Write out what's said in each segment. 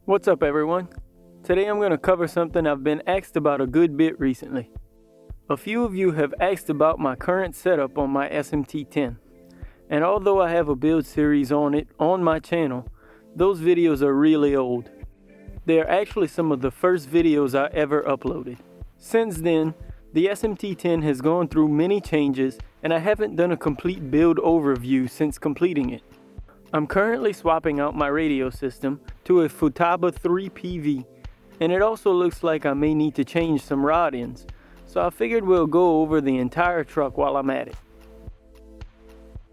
What's up everyone? Today I'm going to cover something I've been asked about a good bit recently. A few of you have asked about my current setup on my SMT10, and although I have a build series on it on my channel, those videos are really old. They are actually some of the first videos I ever uploaded. Since then, the SMT10 has gone through many changes and I haven't done a complete build overview since completing it. I'm currently swapping out my radio system to a Futaba 3PV, and it also looks like I may need to change some rod ends, so I figured we'll go over the entire truck while I'm at it.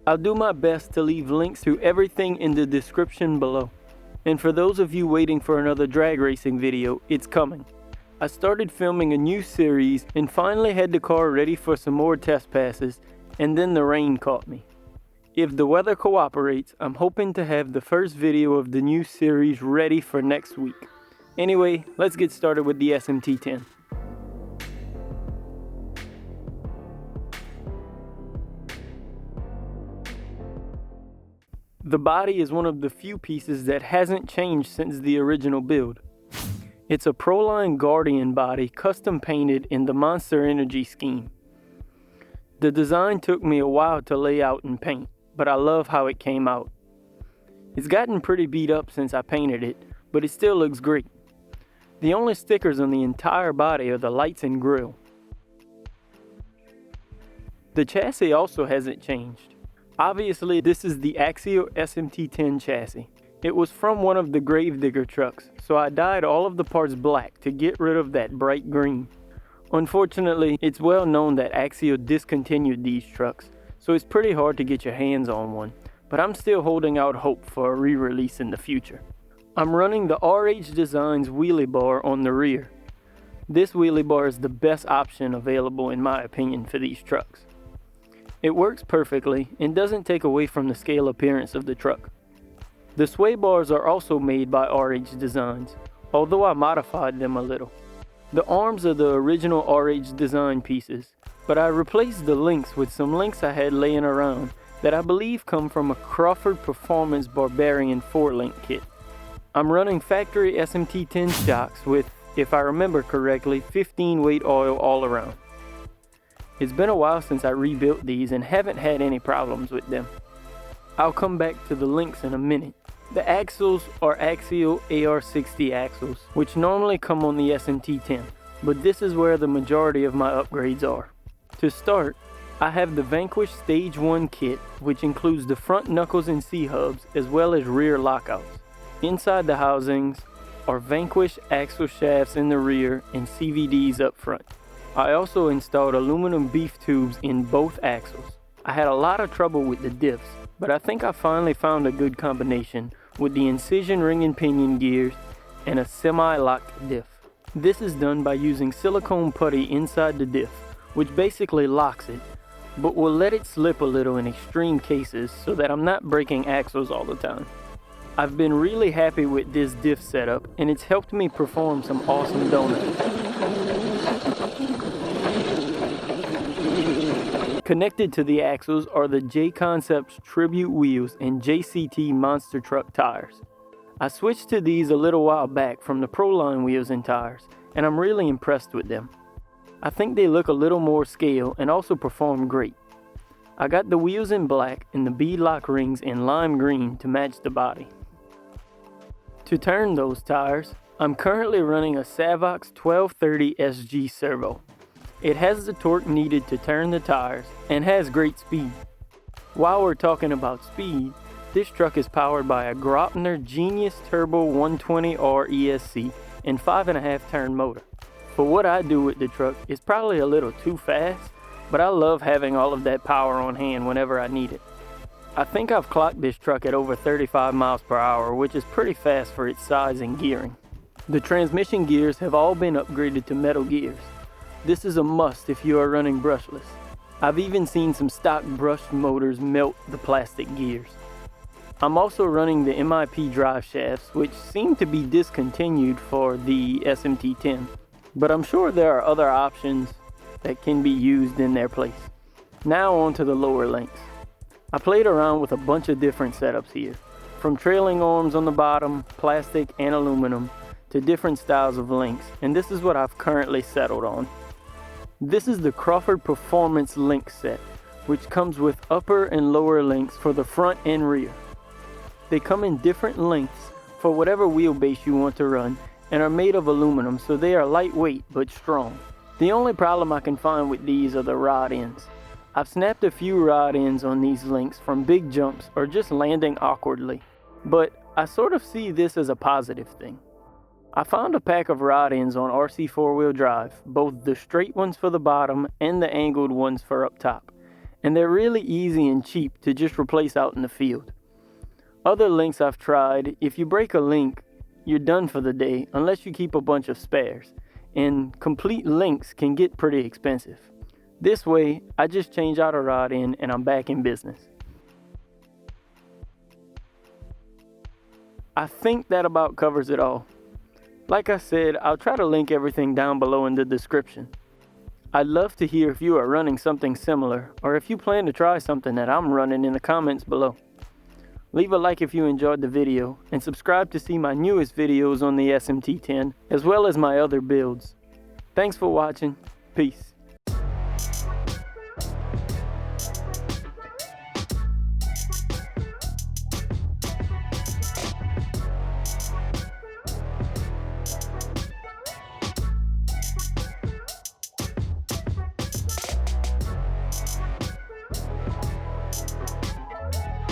I'll do my best to leave links to everything in the description below, and for those of you waiting for another drag racing video, it's coming. I started filming a new series and finally had the car ready for some more test passes, and then the rain caught me. If the weather cooperates, I'm hoping to have the first video of the new series ready for next week. Anyway, let's get started with the SMT10. The body is one of the few pieces that hasn't changed since the original build. It's a Proline Guardian body custom painted in the Monster Energy scheme. The design took me a while to lay out and paint, but I love how it came out. It's gotten pretty beat up since I painted it, but it still looks great. The only stickers on the entire body are the lights and grille. The chassis also hasn't changed. Obviously, this is the Axial SMT10 chassis. It was from one of the Gravedigger trucks, so I dyed all of the parts black to get rid of that bright green. Unfortunately, it's well known that Axial discontinued these trucks, so it's pretty hard to get your hands on one, but I'm still holding out hope for a re-release in the future. I'm running the RH Designs Wheelie Bar on the rear. This wheelie bar is the best option available in my opinion for these trucks. It works perfectly and doesn't take away from the scale appearance of the truck. The sway bars are also made by RH Designs, although I modified them a little. The arms are the original RH Design pieces, but I replaced the links with some links I had laying around that I believe come from a Crawford Performance Barbarian 4-link kit. I'm running factory SMT10 shocks with, if I remember correctly, 15 weight oil all around. It's been a while since I rebuilt these and haven't had any problems with them. I'll come back to the links in a minute. The axles are Axial AR60 axles, which normally come on the SMT10, but this is where the majority of my upgrades are. To start, I have the Vanquish Stage 1 kit, which includes the front knuckles and C-hubs as well as rear lockouts. Inside the housings are Vanquish axle shafts in the rear and CVDs up front. I also installed aluminum beef tubes in both axles. I had a lot of trouble with the diffs, but I think I finally found a good combination with the incision ring and pinion gears and a semi-locked diff. This is done by using silicone putty inside the diff, which basically locks it, but will let it slip a little in extreme cases so that I'm not breaking axles all the time. I've been really happy with this diff setup and it's helped me perform some awesome donuts. Connected to the axles are the J-Concepts Tribute wheels and JCT Monster Truck tires. I switched to these a little while back from the Proline wheels and tires, and I'm really impressed with them. I think they look a little more scale and also perform great. I got the wheels in black and the beadlock rings in lime green to match the body. To turn those tires, I'm currently running a Savox 1230 SG Servo. It has the torque needed to turn the tires and has great speed. While we're talking about speed, this truck is powered by a Grotner Genius Turbo 120R ESC and 5.5 turn motor. For what I do with the truck, it's probably a little too fast, but I love having all of that power on hand whenever I need it. I think I've clocked this truck at over 35 miles per hour, which is pretty fast for its size and gearing. The transmission gears have all been upgraded to metal gears. This is a must if you are running brushless. I've even seen some stock brushed motors melt the plastic gears. I'm also running the MIP Driveshafts, which seem to be discontinued for the SMT10, but I'm sure there are other options that can be used in their place. Now on to the lower links. I played around with a bunch of different setups here. from trailing arms on the bottom, plastic and aluminum, to different styles of links, and this is what I've currently settled on. This is the Crawford Performance link set, which comes with upper and lower links for the front and rear. They come in different lengths for whatever wheelbase you want to run, and are made of aluminum, so they are lightweight but strong. The only problem I can find with these are the rod ends. I've snapped a few rod ends on these links from big jumps or just landing awkwardly, but I sort of see this as a positive thing. I found a pack of rod ends on RC 4-wheel drive, both the straight ones for the bottom and the angled ones for up top, and they're really easy and cheap to just replace out in the field. Other links I've tried, if you break a link, you're done for the day unless you keep a bunch of spares, and complete links can get pretty expensive. This way, I just change out a rod end and I'm back in business. I think that about covers it all. Like I said, I'll try to link everything down below in the description. I'd love to hear if you are running something similar, or if you plan to try something that I'm running in the comments below. Leave a like if you enjoyed the video, and subscribe to see my newest videos on the SMT10, as well as my other builds. Thanks for watching. Peace.